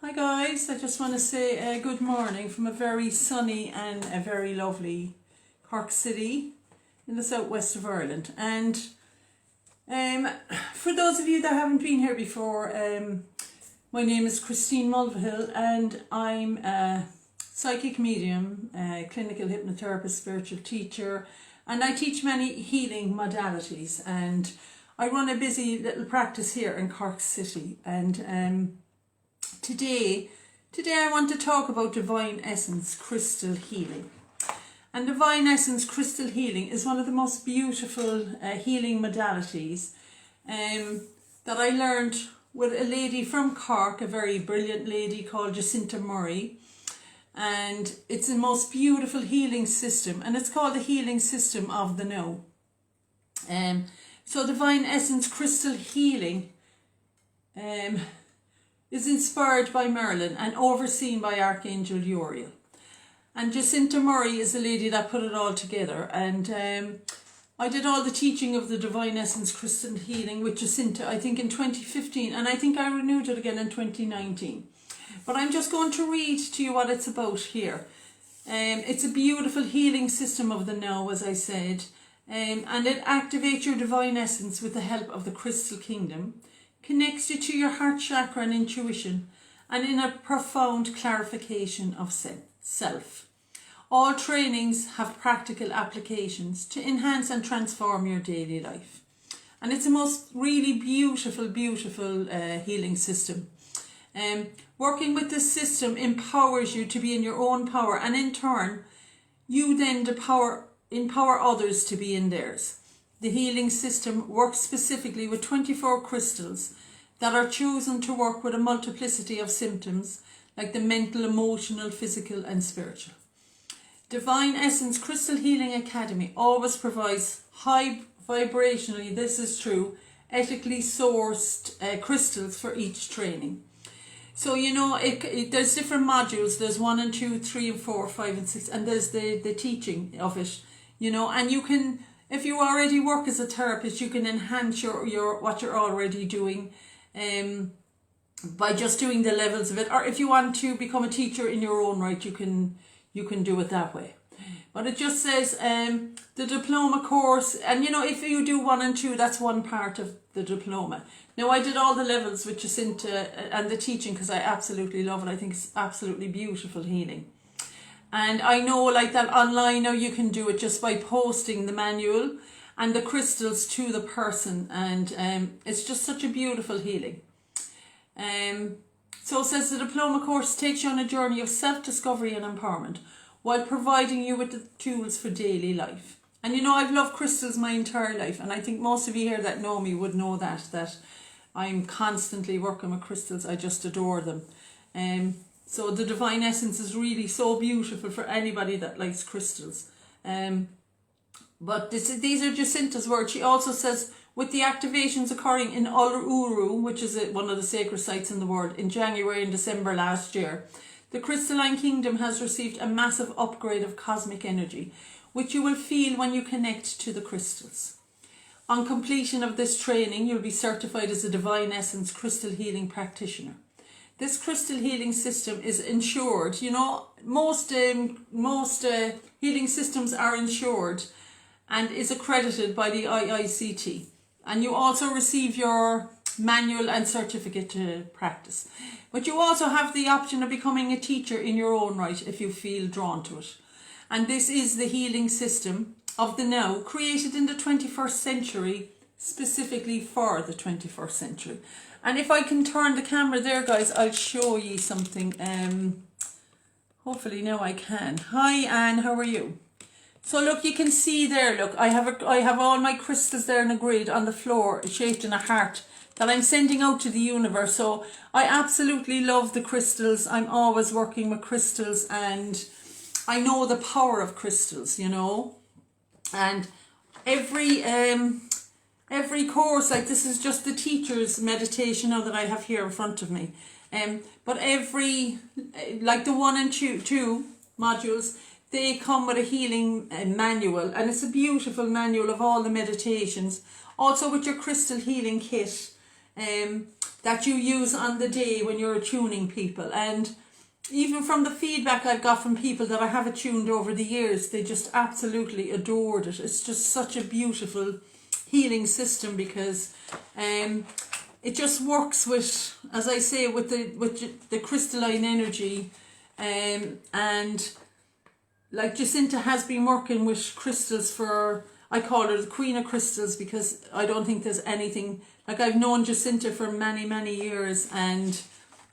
Hi guys, I just want to say good morning from a very sunny and a very lovely Cork City in the southwest of Ireland. And for those of you that haven't been here before, my name is Christine Mulvihill and I'm a psychic medium, a clinical hypnotherapist, spiritual teacher, and I teach many healing modalities, and I run a busy little practice here in Cork City. And Today I want to talk about Divine Essence Crystal Healing. And Divine Essence Crystal Healing is one of the most beautiful healing modalities that I learned with a lady from Cork, a very brilliant lady called Jacinta Murray. And it's the most beautiful healing system, and it's called the healing system of the now. So Divine Essence Crystal Healing is inspired by Merlin and overseen by Archangel Uriel. And Jacinta Murray is the lady that put it all together. And I did all the teaching of the Divine Essence Crystal Healing with Jacinta, I think in 2015, and I think I renewed it again in 2019. But I'm just going to read to you what it's about here. It's a beautiful healing system of the now, as I said, and it activates your divine essence with the help of the Crystal Kingdom, connects you to your heart chakra and intuition, and in a profound clarification of self. All trainings have practical applications to enhance and transform your daily life. And it's a most really beautiful healing system. Working with this system empowers you to be in your own power, and in turn, you then empower others to be in theirs. The healing system works specifically with 24 crystals that are chosen to work with a multiplicity of symptoms like the mental, emotional, physical and spiritual. Divine Essence Crystal Healing Academy always provides high vibrationally, this is true, ethically sourced crystals for each training. So, you know, there's different modules. There's 1 and 2, 3 and 4, 5 and 6, and there's the teaching of it, you know, and you can, if you already work as a therapist, you can enhance your what you're already doing by just doing the levels of it. Or if you want to become a teacher in your own right, you can do it that way. But it just says the diploma course, and you know, if you do 1 and 2, that's one part of the diploma. Now, I did all the levels with Jacinta and the teaching because I absolutely love it. I think it's absolutely beautiful healing. And I know like that online now you can do it just by posting the manual and the crystals to the person, and it's just such a beautiful healing. So it says the diploma course takes you on a journey of self-discovery and empowerment while providing you with the tools for daily life. And you know, I've loved crystals my entire life, and I think most of you here that know me would know that I'm constantly working with crystals. I just adore them. So the Divine Essence is really so beautiful for anybody that likes crystals. But these are Jacinta's words. She also says, with the activations occurring in Uluru, which is one of the sacred sites in the world, in January and December last year, the crystalline kingdom has received a massive upgrade of cosmic energy, which you will feel when you connect to the crystals. On completion of this training, you'll be certified as a Divine Essence Crystal Healing Practitioner. This crystal healing system is insured. You know, most healing systems are insured and is accredited by the IICT. And you also receive your manual and certificate to practice. But you also have the option of becoming a teacher in your own right if you feel drawn to it. And this is the healing system of the now, created in the 21st century, specifically for the 21st century. And if I can turn the camera there, guys, I'll show you something. Hopefully now I can. Hi, Anne, how are you? So look, you can see there, look, I have all my crystals there in a grid on the floor, shaped in a heart, that I'm sending out to the universe. So I absolutely love the crystals. I'm always working with crystals, and I know the power of crystals, you know. And every course, like this is just the teacher's meditation now that I have here in front of me. But every, like the 1 and 2 modules, they come with a healing manual, and it's a beautiful manual of all the meditations. Also with your crystal healing kit, that you use on the day when you're attuning people. And even from the feedback I've got from people that I have attuned over the years, they just absolutely adored it. It's just such a beautiful healing system, because it just works with, as I say, with the crystalline energy, and like Jacinta has been working with crystals for, I call her the Queen of Crystals, because I don't think there's anything, like I've known Jacinta for many, many years, and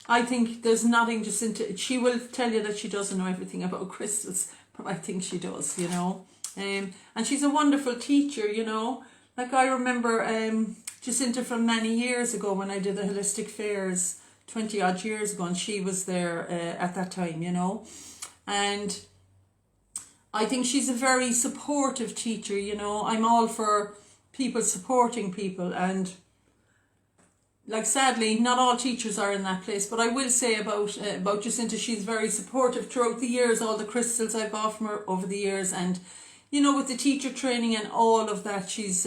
I think there's nothing Jacinta, she will tell you that she doesn't know everything about crystals, but I think she does, you know. And she's a wonderful teacher, you know. Like I remember Jacinta from many years ago when I did the holistic fairs 20 odd years ago, and she was there at that time, you know. And I think she's a very supportive teacher, you know. I'm all for people supporting people, and like sadly not all teachers are in that place, but I will say about Jacinta, she's very supportive throughout the years, all the crystals I bought from her over the years, and you know, with the teacher training and all of that, she's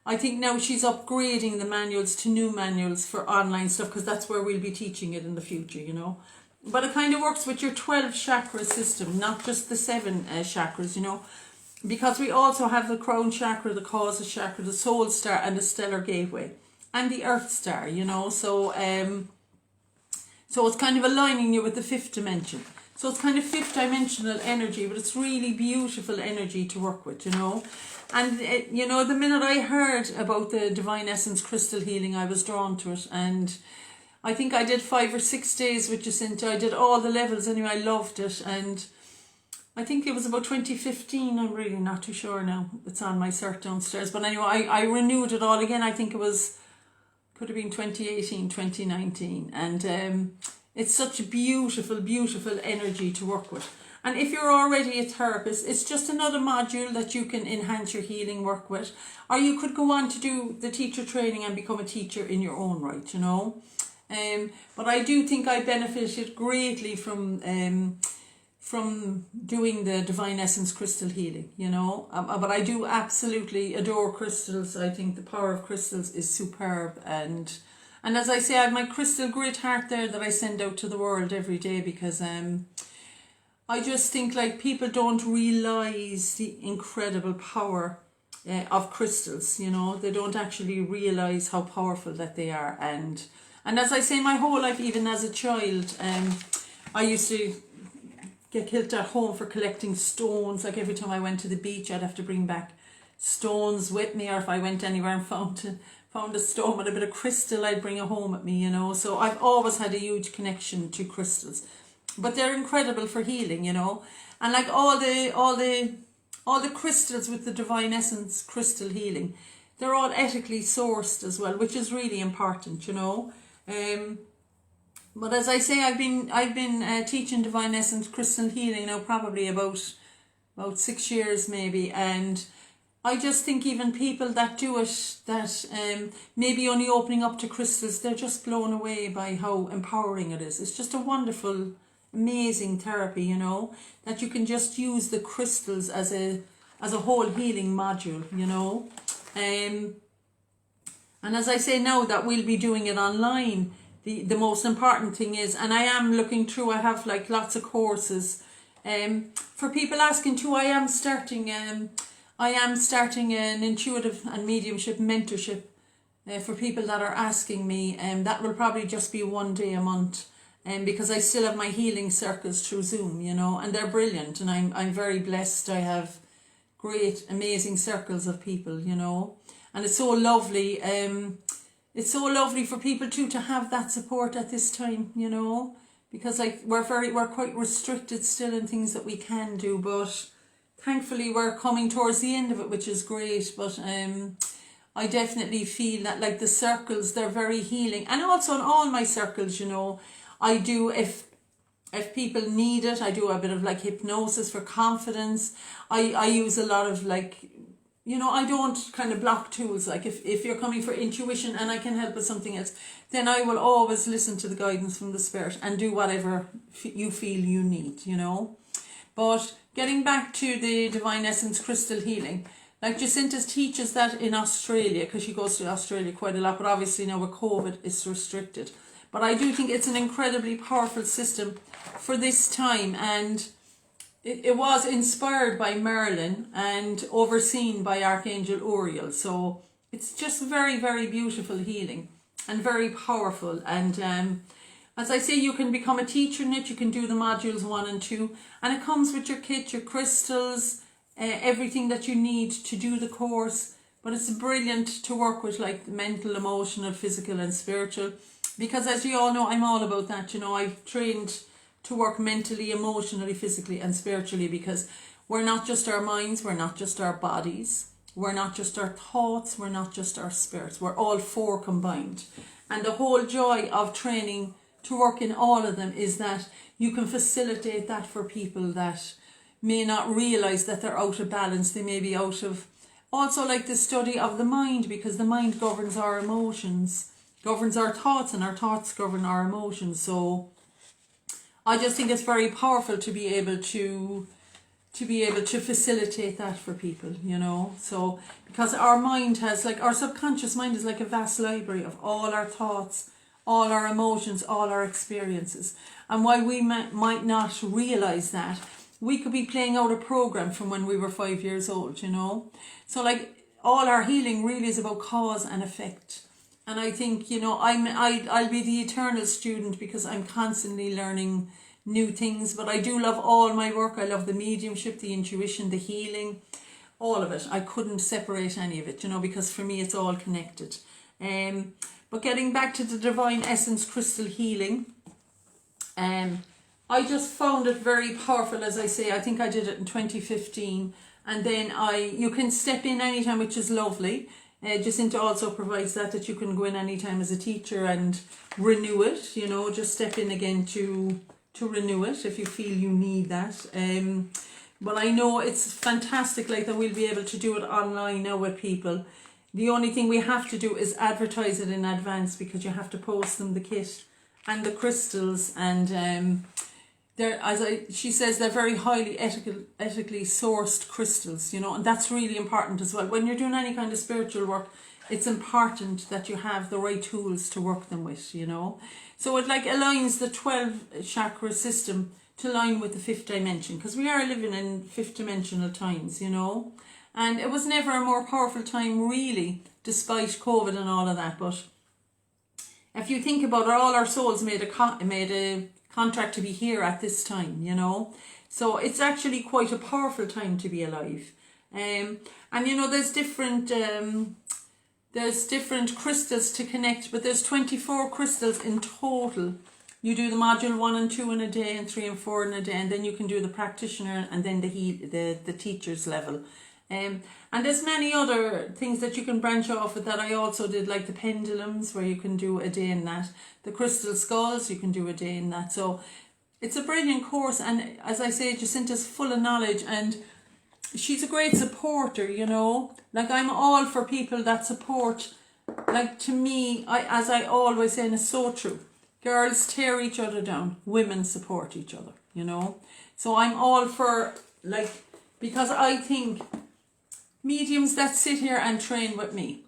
I think now she's upgrading the manuals to new manuals for online stuff, because that's where we'll be teaching it in the future, you know. But it kind of works with your 12 chakra system, not just the 7 chakras, you know, because we also have the crown chakra, the causa chakra, the soul star, and the stellar gateway, and the earth star, you know. So so it's kind of aligning you with the 5th dimension. So it's kind of 5th dimensional energy, but it's really beautiful energy to work with, you know. And you know, the minute I heard about the Divine Essence crystal healing, I was drawn to it, and I think I did 5 or 6 days with Jacinta. I did all the levels anyway. I loved it, and I think it was about 2015. I'm really not too sure now. It's on my cert downstairs. But anyway, I renewed it all again. I think it was, could have been 2018, 2019. And it's such a beautiful, beautiful energy to work with. And if you're already a therapist, it's just another module that you can enhance your healing work with. Or you could go on to do the teacher training and become a teacher in your own right, you know. But I do think I benefited greatly from doing the Divine Essence crystal healing, you know. But I do absolutely adore crystals. I think the power of crystals is superb, and as I say, I have my crystal grid heart there that I send out to the world every day, because I just think like people don't realise the incredible power of crystals, you know. They don't actually realise how powerful that they are, and as I say, my whole life, even as a child, I used to get killed at home for collecting stones. Like every time I went to the beach, I'd have to bring back stones with me, or if I went anywhere and found a stone with a bit of crystal, I'd bring it home with me, you know. So I've always had a huge connection to crystals, but they're incredible for healing, you know. And like all the crystals with the Divine Essence crystal healing, they're all ethically sourced as well, which is really important, you know. But as I say, I've been teaching Divine Essence crystal healing now probably about 6 years maybe, and I just think even people that do it, that maybe only opening up to crystals, they're just blown away by how empowering it is. It's just a wonderful, amazing therapy, you know, that you can just use the crystals as a whole healing module, you know. And as I say now that we'll be doing it online, the most important thing is, and I am looking through, I have like lots of courses. For people asking too, I am starting an intuitive and mediumship mentorship for people that are asking me. That will probably just be 1 day a month, because I still have my healing circles through Zoom, you know, and they're brilliant, and I'm very blessed. I have great, amazing circles of people, you know. And it's so lovely. It's so lovely for people too to have that support at this time, you know, because like we're quite restricted still in things that we can do, but thankfully we're coming towards the end of it, which is great. But I definitely feel that like the circles, they're very healing, and also in all my circles, you know, I do, if people need it, I do a bit of like hypnosis for confidence. I use a lot of like, you know, I don't kind of block tools. Like if you're coming for intuition and I can help with something else, then I will always listen to the guidance from the spirit and do whatever you feel you need, you know. But getting back to the Divine Essence crystal healing, Like Jacinta teaches that in Australia, because she goes to Australia quite a lot, but obviously now with COVID it's restricted. But I do think it's an incredibly powerful system for this time, and it was inspired by Merlin and overseen by Archangel Uriel. So it's just very, very beautiful healing and very powerful. And as I say, you can become a teacher in it. You can do the modules 1 and 2, and it comes with your kit, your crystals, everything that you need to do the course. But it's brilliant to work with, like mental, emotional, physical and spiritual, because as you all know, I'm all about that. You know, I've trained to work mentally, emotionally, physically and spiritually, because we're not just our minds, we're not just our bodies, we're not just our thoughts, we're not just our spirits, we're all 4 combined. And the whole joy of training to work in all of them is that you can facilitate that for people that may not realise that they're out of balance. They may be out of, also like the study of the mind, because the mind governs our emotions, governs our thoughts, and our thoughts govern our emotions. So I just think it's very powerful to be able to facilitate that for people, you know. So because our mind has, like, our subconscious mind is like a vast library of all our thoughts, all our emotions, all our experiences. And while we might not realise that, we could be playing out a program from when we were 5 years old, you know. So like all our healing really is about cause and effect. And I think, you know, I'll be the eternal student, because I'm constantly learning new things. But I do love all my work. I love the mediumship, the intuition, the healing, all of it. I couldn't separate any of it, you know, because for me it's all connected. But getting back to the Divine Essence Crystal Healing, I just found it very powerful. As I say, I think I did it in 2015, and then you can step in anytime, which is lovely. Jacinta also provides that you can go in anytime as a teacher and renew it, you know, just step in again to renew it if you feel you need that. But I know it's fantastic, like, that we'll be able to do it online now with people. The only thing we have to do is advertise it in advance, because you have to post them the kit and the crystals, and she says, they're very highly ethically sourced crystals, you know, and that's really important as well. When you're doing any kind of spiritual work, it's important that you have the right tools to work them with, you know. So it like aligns the 12 chakra system to align with the 5th dimension, because we are living in 5th dimensional times, you know. And it was never a more powerful time, really, despite COVID and all of that. But if you think about it, all our souls made a contract to be here at this time, you know. So it's actually quite a powerful time to be alive. And you know, there's different crystals to connect, but there's 24 crystals in total. You do the module 1 and 2 in a day, and 3 and 4 in a day, and then you can do the practitioner and then the teacher's level. And there's many other things that you can branch off with that I also did, like the pendulums, where you can do a day in that. The crystal skulls, you can do a day in that. So it's a brilliant course, and as I say, Jacinta's full of knowledge, and she's a great supporter, you know. Like, I'm all for people that support. Like, to me, as I always say, and it's so true, girls tear each other down, women support each other, you know. So I'm all for, like, because I think mediums that sit here and train with me,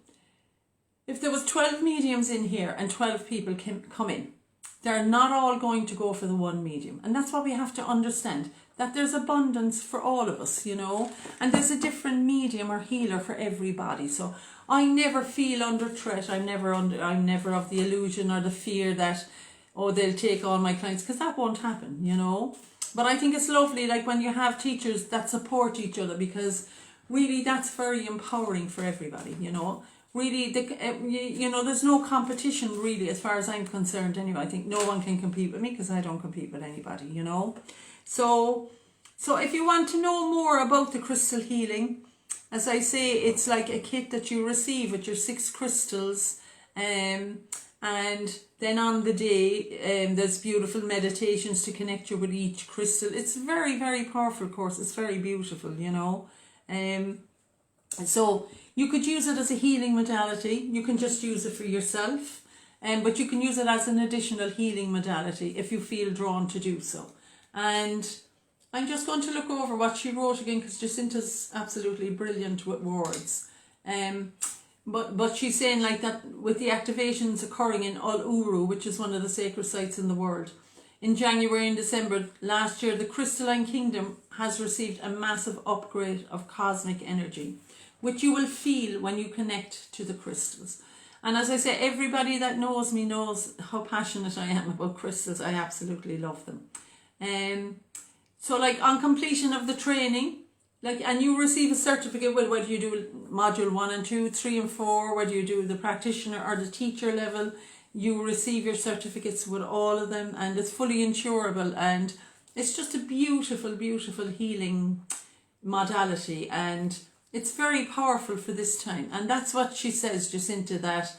if there was 12 mediums in here and 12 people come in, they're not all going to go for the one medium. And that's what we have to understand, that there's abundance for all of us, you know, and there's a different medium or healer for everybody. So I never feel under threat. I'm never of the illusion or the fear that, oh, they'll take all my clients, because that won't happen, you know. But I think it's lovely, like, when you have teachers that support each other, because really that's very empowering for everybody, you know. Really, you know, there's no competition, really, as far as I'm concerned anyway. I think no one can compete with me, because I don't compete with anybody, you know. So if you want to know more about the crystal healing, as I say, it's like a kit that you receive with your 6 crystals, and then on the day, there's beautiful meditations to connect you with each crystal. It's a very, very powerful course. It's very beautiful, you know. So you could use it as a healing modality. You can just use it for yourself, but you can use it as an additional healing modality if you feel drawn to do so. And I'm just going to look over what she wrote again, because Jacinta's absolutely brilliant with words. But she's saying like that with the activations occurring in Ul-Uru, which is one of the sacred sites in the world. In January and December last year, the crystalline kingdom has received a massive upgrade of cosmic energy, which you will feel when you connect to the crystals. And as I say, everybody that knows me knows how passionate I am about crystals. I absolutely love them. So like on completion of the training, and you receive a certificate, well, whether you do module 1 and 2, 3 and 4, whether you do the practitioner or the teacher level, you receive your certificates with all of them, and it's fully insurable, and it's just a beautiful, beautiful healing modality, and it's very powerful for this time. And that's what she says, Jacinta, that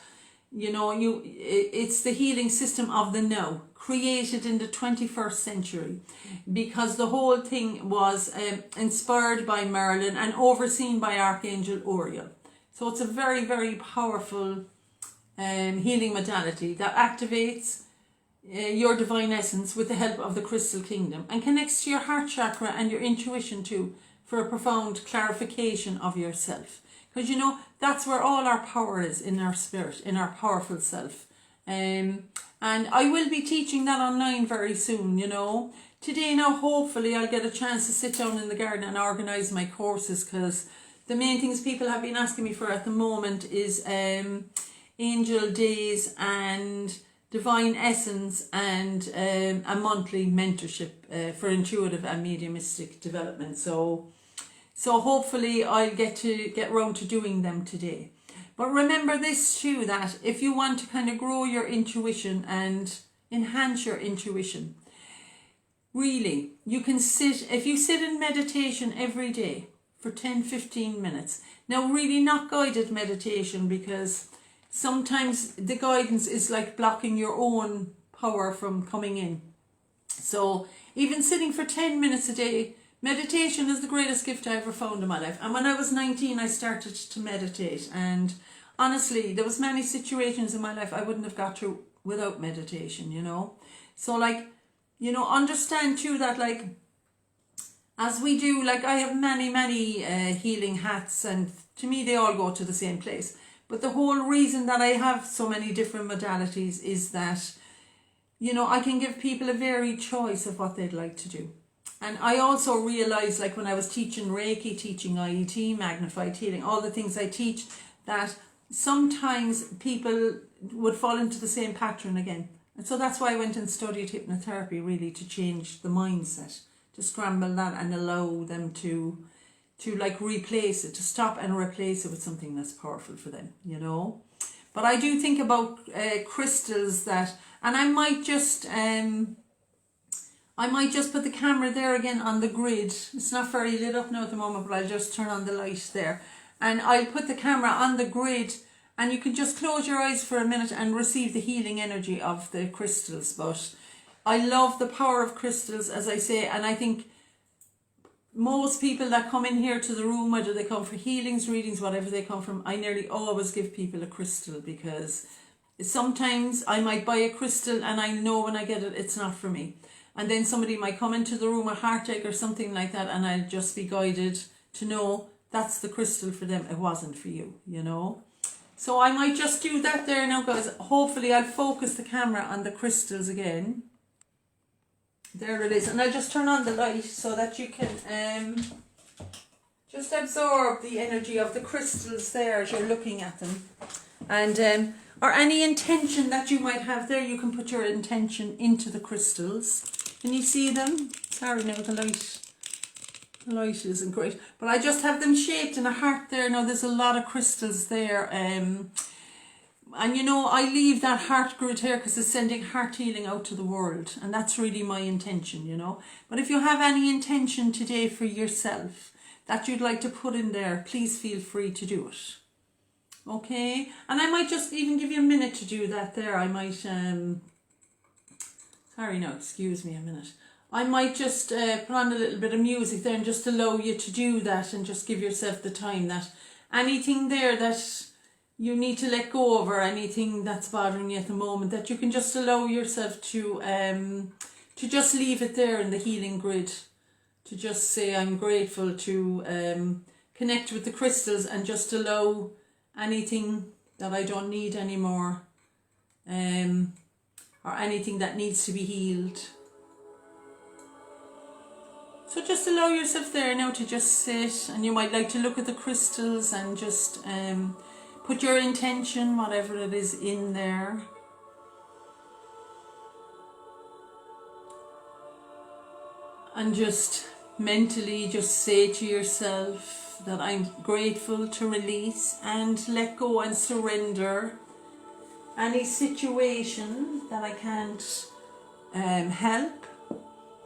it's the healing system of the now, created in the 21st century, because the whole thing was inspired by Merlin and overseen by Archangel Uriel. So it's a very, very powerful healing modality that activates your divine essence with the help of the crystal kingdom, and connects to your heart chakra and your intuition too, for a profound clarification of yourself. Because that's where all our power is, in our spirit, in our powerful self. And I will be teaching that online very soon, Today now, hopefully I'll get a chance to sit down in the garden and organise my courses, because the main things people have been asking me for at the moment is angel days and divine essence, and a monthly mentorship for intuitive and mediumistic development. So hopefully I'll get round to doing them today. But remember this too, that if you want to kind of grow your intuition and enhance your intuition, really, you can if you sit in meditation every day for 10-15 minutes. Now really not guided meditation, because sometimes the guidance is like blocking your own power from coming in. So even sitting for 10 minutes a day, meditation is the greatest gift I ever found in my life. And when I was 19, I started to meditate. And honestly, there was many situations in my life I wouldn't have got through without meditation, So understand too that as we do, I have many healing hats, and to me they all go to the same place. But the whole reason that I have so many different modalities is that, I can give people a varied choice of what they'd like to do. And I also realised, when I was teaching Reiki, teaching IET, magnified healing, all the things I teach, that sometimes people would fall into the same pattern again. And so that's why I went and studied hypnotherapy, really, to change the mindset, to scramble that and allow them to replace it, to stop and replace it with something that's powerful for them, But I do think about crystals and I might just put the camera there again on the grid. It's not very lit up now at the moment, but I'll just turn on the light there. And I'll put the camera on the grid, and you can just close your eyes for a minute and receive the healing energy of the crystals. But I love the power of crystals, as I say, and I think most people that come in here to the room, whether they come for healings, readings, whatever they come from, I nearly always give people a crystal, because sometimes I might buy a crystal and I know when I get it, it's not for me. And then somebody might come into the room with heartache or something like that, and I'll just be guided to know that's the crystal for them. It wasn't for you, So I might just do that there now, guys. Hopefully I'll focus the camera on the crystals again. There it is. And I'll just turn on the light so that you can just absorb the energy of the crystals there as you're looking at them. And or any intention that you might have there, you can put your intention into the crystals. Can you see them? Sorry now, the light isn't great. But I just have them shaped in a heart there. Now there's a lot of crystals there. And I leave that heart grid here because it's sending heart healing out to the world. And that's really my intention, But if you have any intention today for yourself that you'd like to put in there, please feel free to do it. Okay, and I might just even give you a minute to do that there. I might, excuse me a minute. I might just put on a little bit of music there and just allow you to do that, and just give yourself the time that anything there that you need to let go of, or anything that's bothering you at the moment, that you can just allow yourself to just leave it there in the healing grid to just say I'm grateful to connect with the crystals and just allow anything that I don't need anymore, or anything that needs to be healed. So just allow yourself there now to just sit, and you might like to look at the crystals and just put your intention, whatever it is, in there. And just mentally just say to yourself that I'm grateful to release and let go and surrender any situation that I can't help,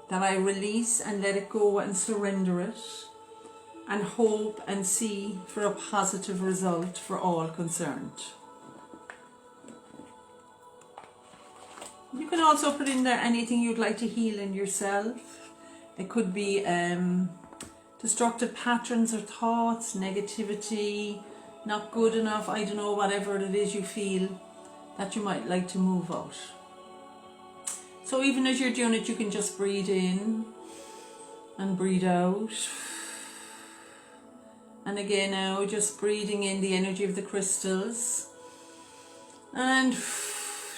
that I release and let it go and surrender it, and hope and see for a positive result for all concerned. You can also put in there anything you'd like to heal in yourself. It could be destructive patterns or thoughts, negativity, not good enough, I don't know, whatever it is you feel that you might like to move out. So even as you're doing it, you can just breathe in and breathe out. And again now, just breathing in the energy of the crystals. And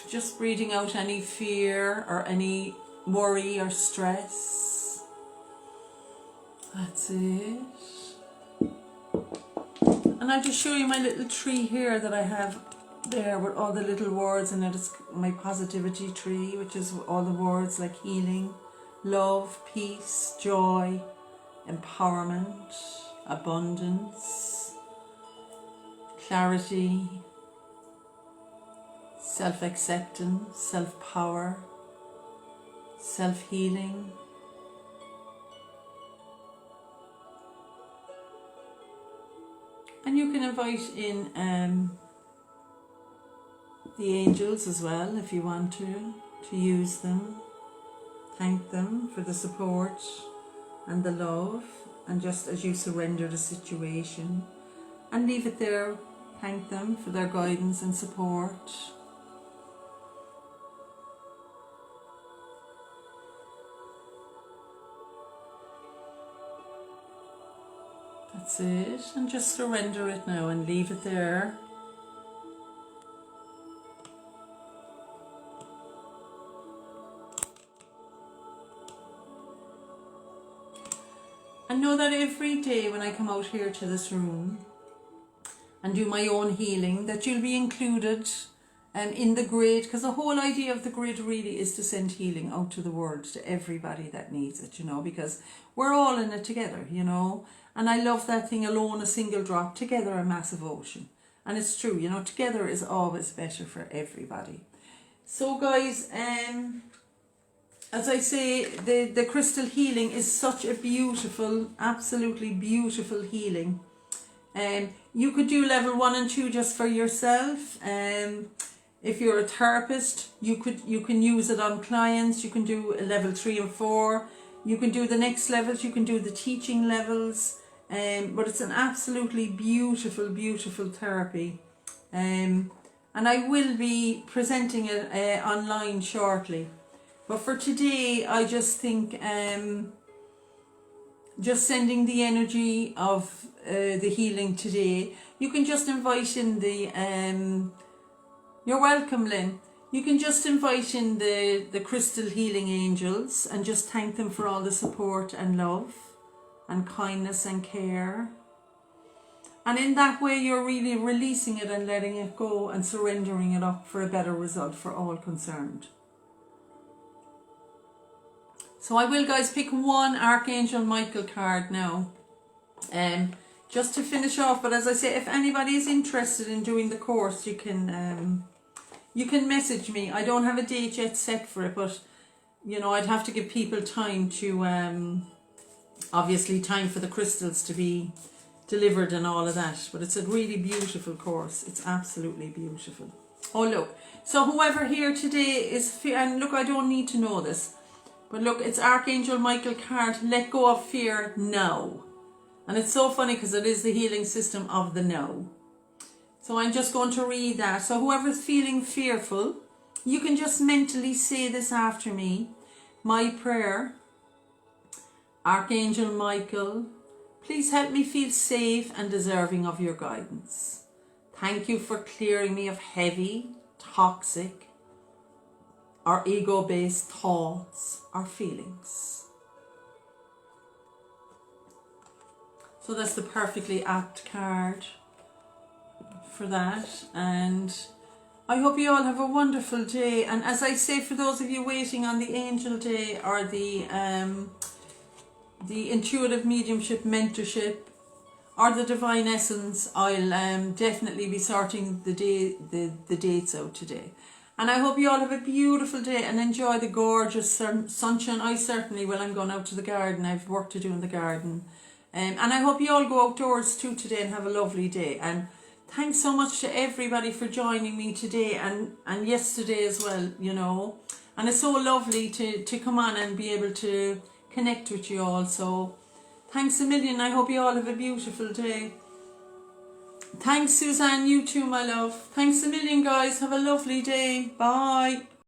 just breathing out any fear or any worry or stress. That's it. And I'll just show you my little tree here that I have there with all the little words in it. It's my positivity tree, which is all the words like healing, love, peace, joy, empowerment, abundance, clarity, self-acceptance, self-power, self-healing. And you can invite in the angels as well if you want to use them. Thank them for the support and the love, and just as you surrender the situation, and leave it there, thank them for their guidance and support. That's it, and just surrender it now and leave it there. And know that every day when I come out here to this room and do my own healing, that you'll be included in the grid, because the whole idea of the grid really is to send healing out to the world, to everybody that needs it, you know, because we're all in it together, you know. And I love that thing, alone a single drop, together a massive ocean. And it's true, you know, together is always better for everybody. So guys, as I say, the crystal healing is such a beautiful, absolutely beautiful healing. You could do level 1 and 2 just for yourself. If you're a therapist, you can use it on clients. You can do level 3 and 4. You can do the next levels. You can do the teaching levels. But it's an absolutely beautiful, beautiful therapy. And I will be presenting it online shortly. But for today, I just think just sending the energy of the healing today. You can just invite in the... you're welcome, Lynn. You can just invite in the crystal healing angels and just thank them for all the support and love and kindness and care. And in that way, you're really releasing it and letting it go and surrendering it up for a better result for all concerned. So I will, guys, pick one Archangel Michael card now, just to finish off. But as I say, if anybody is interested in doing the course, you can message me. I don't have a date yet set for it, but you know, I'd have to give people time to, obviously time for the crystals to be delivered and all of that. But it's a really beautiful course. It's absolutely beautiful. Oh look, so whoever here today is, and look, I don't need to know this, but look, it's Archangel Michael card, let go of fear now. And it's so funny because it is the healing system of the now. So I'm just going to read that. So whoever's feeling fearful, you can just mentally say this after me. My prayer Archangel Michael, please help me feel safe and deserving of your guidance. Thank you for clearing me of heavy, toxic, or ego-based thoughts or feelings. So that's the perfectly apt card for that. And I hope you all have a wonderful day. And as I say, for those of you waiting on the Angel Day or the Intuitive Mediumship Mentorship or the Divine Essence, I'll definitely be sorting the dates out today. And I hope you all have a beautiful day and enjoy the gorgeous sunshine. I certainly will. I'm going out to the garden. I have work to do in the garden. And I hope you all go outdoors too today and have a lovely day. And thanks so much to everybody for joining me today and yesterday as well, you know. And it's so lovely to come on and be able to connect with you all. So thanks a million. I hope you all have a beautiful day. Thanks, Suzanne. You too, my love. Thanks a million, guys. Have a lovely day. Bye.